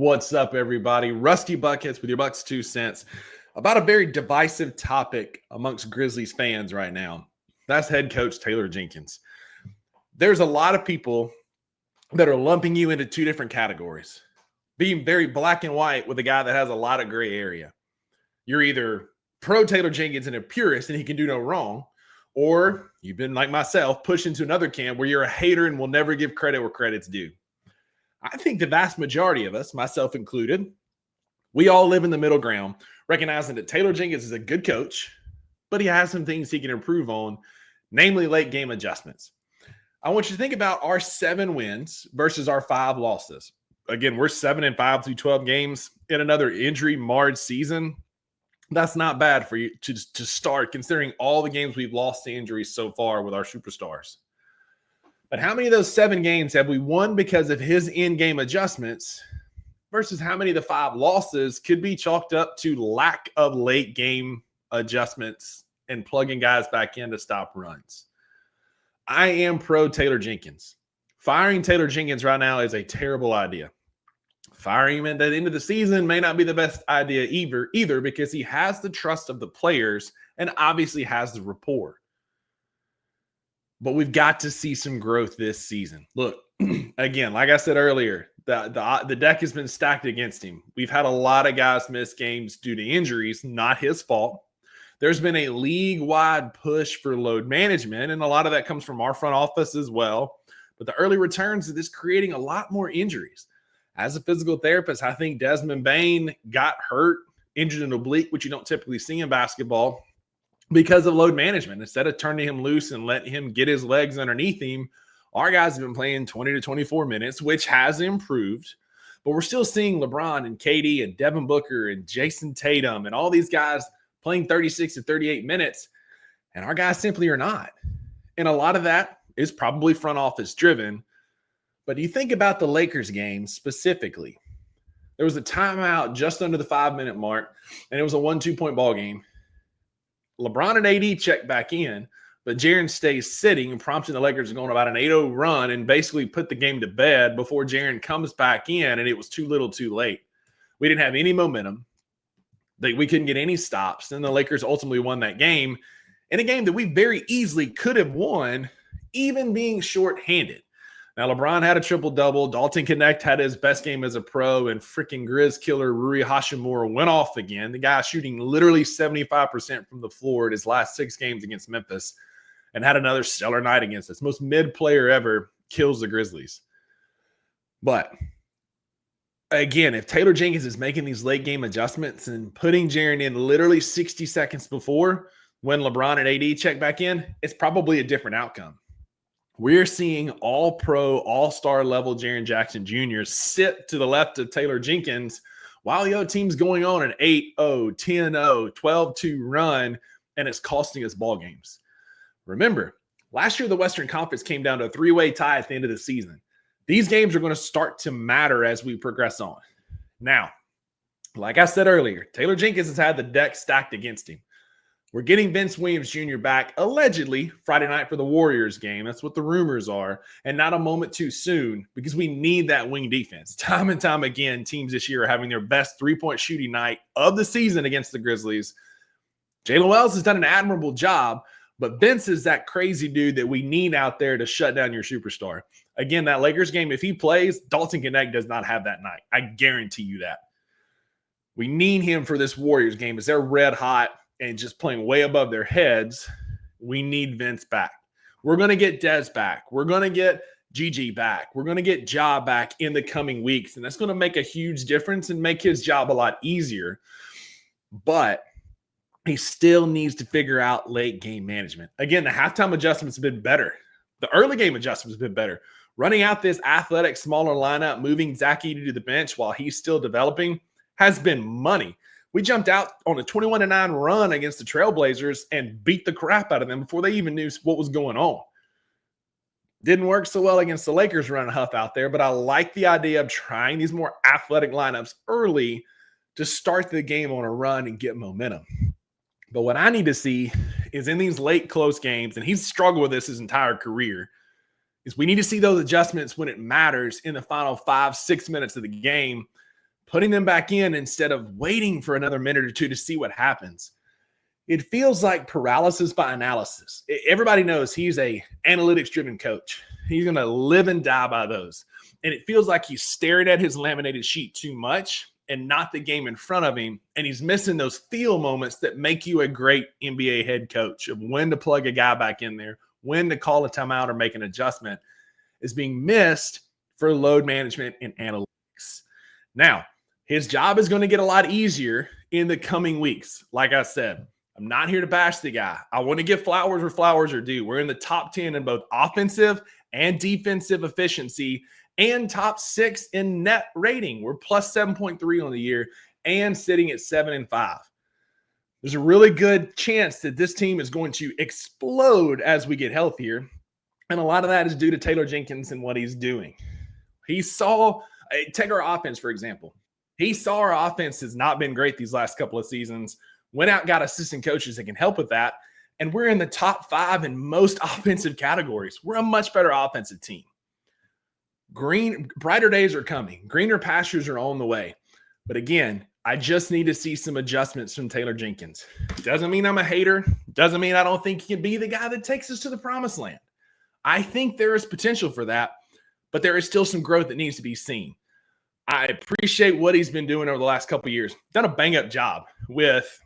What's up, everybody? Rusty Buckets with your Bucks 2 cents about a very divisive topic amongst Grizzlies fans right now. That's head coach Taylor Jenkins. There's a lot of people that are lumping you into two different categories, being very black and white with a guy that has a lot of gray area. You're either pro Taylor Jenkins and a purist and he can do no wrong, or you've been like myself, pushed into another camp where you're a hater and will never give credit where credit's due. I think the vast majority of us, myself included, we all live in the middle ground, recognizing that Taylor Jenkins is a good coach, but he has some things he can improve on, namely late game adjustments. I want you to think about our 7 wins versus our 5 losses. Again, we're 7-5 through 12 games in another injury-marred season. That's not bad for you to start, considering all the games we've lost to injuries so far with our superstars. But how many of those 7 games have we won because of his in-game adjustments versus how many of the 5 losses could be chalked up to lack of late game adjustments and plugging guys back in to stop runs? I am pro Taylor Jenkins. Firing Taylor Jenkins right now is a terrible idea. Firing him at the end of the season may not be the best idea either because he has the trust of the players and obviously has the rapport. But we've got to see some growth this season. Look, again, like I said earlier, the deck has been stacked against him. We've had a lot of guys miss games due to injuries, not his fault. There's been a league-wide push for load management, and a lot of that comes from our front office as well. But the early returns of this creating a lot more injuries. As a physical therapist, I think Desmond Bane got hurt, injured an oblique, which you don't typically see in basketball, because of load management. Instead of turning him loose and letting him get his legs underneath him, our guys have been playing 20 to 24 minutes, which has improved. But we're still seeing LeBron and KD and Devin Booker and Jason Tatum and all these guys playing 36 to 38 minutes, and our guys simply are not. And a lot of that is probably front office driven. But you think about the Lakers game specifically. There was a timeout just under the 5-minute mark, and it was a 1-2-point ball game. LeBron and AD checked back in, but Jaren stays sitting and prompting the Lakers going about an 8-0 run and basically put the game to bed before Jaren comes back in, and it was too little too late. We didn't have any momentum. We couldn't get any stops. Then the Lakers ultimately won that game in a game that we very easily could have won, even being shorthanded. Now, LeBron had a triple-double. Dalton Connect had his best game as a pro, and freaking Grizz killer Rui Hachimura went off again. The guy shooting literally 75% from the floor in his last 6 games against Memphis and had another stellar night against us. Most mid player ever kills the Grizzlies. But, again, if Taylor Jenkins is making these late-game adjustments and putting Jaren in literally 60 seconds before when LeBron and AD check back in, it's probably a different outcome. We're seeing all-pro, all-star level Jaren Jackson Jr. sit to the left of Taylor Jenkins while the other team's going on an 8-0, 10-0, 12-2 run, and it's costing us ball games. Remember, last year the Western Conference came down to a 3-way tie at the end of the season. These games are going to start to matter as we progress on. Now, like I said earlier, Taylor Jenkins has had the deck stacked against him. We're getting Vince Williams Jr. back, allegedly, Friday night for the Warriors game. That's what the rumors are, and not a moment too soon because we need that wing defense. Time and time again, teams this year are having their best three-point shooting night of the season against the Grizzlies. Jalen Wells has done an admirable job, but Vince is that crazy dude that we need out there to shut down your superstar. Again, that Lakers game, if he plays, Dalton Connect does not have that night. I guarantee you that. We need him for this Warriors game as they're red hot and just playing way above their heads. We need Vince back. We're going to get Dez back. We're going to get Gigi back. We're going to get Ja back in the coming weeks, and that's going to make a huge difference and make his job a lot easier. But he still needs to figure out late game management. Again, the halftime adjustments have been better. The early game adjustments have been better. Running out this athletic, smaller lineup, moving Zach Edey to the bench while he's still developing has been money. We jumped out on a 21-9 run against the Trailblazers and beat the crap out of them before they even knew what was going on. Didn't work so well against the Lakers running Huff out there, but I like the idea of trying these more athletic lineups early to start the game on a run and get momentum. But what I need to see is in these late close games, and he's struggled with this his entire career, is we need to see those adjustments when it matters in the final 5-6 minutes of the game putting them back in instead of waiting for another minute or two to see what happens. It feels like paralysis by analysis. Everybody knows he's a analytics-driven coach. He's going to live and die by those. And it feels like he's staring at his laminated sheet too much and not the game in front of him. And he's missing those feel moments that make you a great NBA head coach of when to plug a guy back in there, when to call a timeout or make an adjustment is being missed for load management and analytics. Now, his job is going to get a lot easier in the coming weeks. Like I said, I'm not here to bash the guy. I want to give flowers where flowers are due. We're in the top 10 in both offensive and defensive efficiency and top 6 in net rating. We're plus 7.3 on the year and sitting at 7-5. There's a really good chance that this team is going to explode as we get healthier. And a lot of that is due to Taylor Jenkins and what he's doing. He saw, take our offense, for example. He saw our offense has not been great these last couple of seasons. Went out, got assistant coaches that can help with that. And we're in the top 5 in most offensive categories. We're a much better offensive team. Brighter days are coming. Greener pastures are on the way. But again, I just need to see some adjustments from Taylor Jenkins. Doesn't mean I'm a hater. Doesn't mean I don't think he can be the guy that takes us to the promised land. I think there is potential for that, but there is still some growth that needs to be seen. I appreciate what he's been doing over the last couple of years. Done a bang-up job with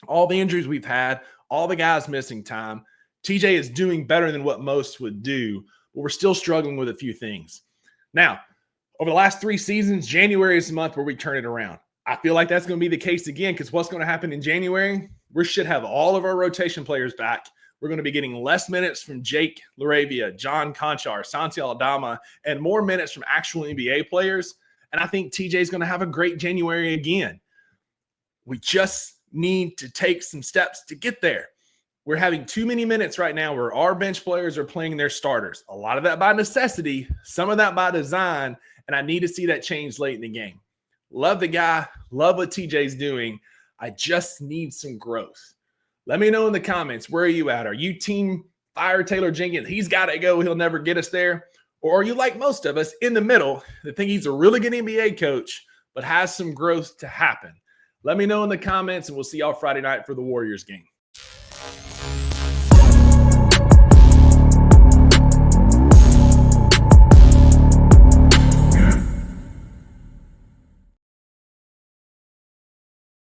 all the injuries we've had, all the guys missing time. TJ is doing better than what most would do, but we're still struggling with a few things. Now, over the last 3 seasons, January is the month where we turn it around. I feel like that's going to be the case again because what's going to happen in January? We should have all of our rotation players back. We're going to be getting less minutes from Jake Laravia, John Conchar, Santi Aldama, and more minutes from actual NBA players. And I think TJ is going to have a great January again. We just need to take some steps to get there. We're having too many minutes right now where our bench players are playing their starters. A lot of that by necessity, some of that by design, and I need to see that change late in the game. Love the guy, love what TJ's doing. I just need some growth. Let me know in the comments, where are you at? Are you team fire Taylor Jenkins? He's got to go. He'll never get us there. Or are you like most of us in the middle that think he's a really good NBA coach but has some growth to happen? Let me know in the comments, and we'll see y'all Friday night for the Warriors game.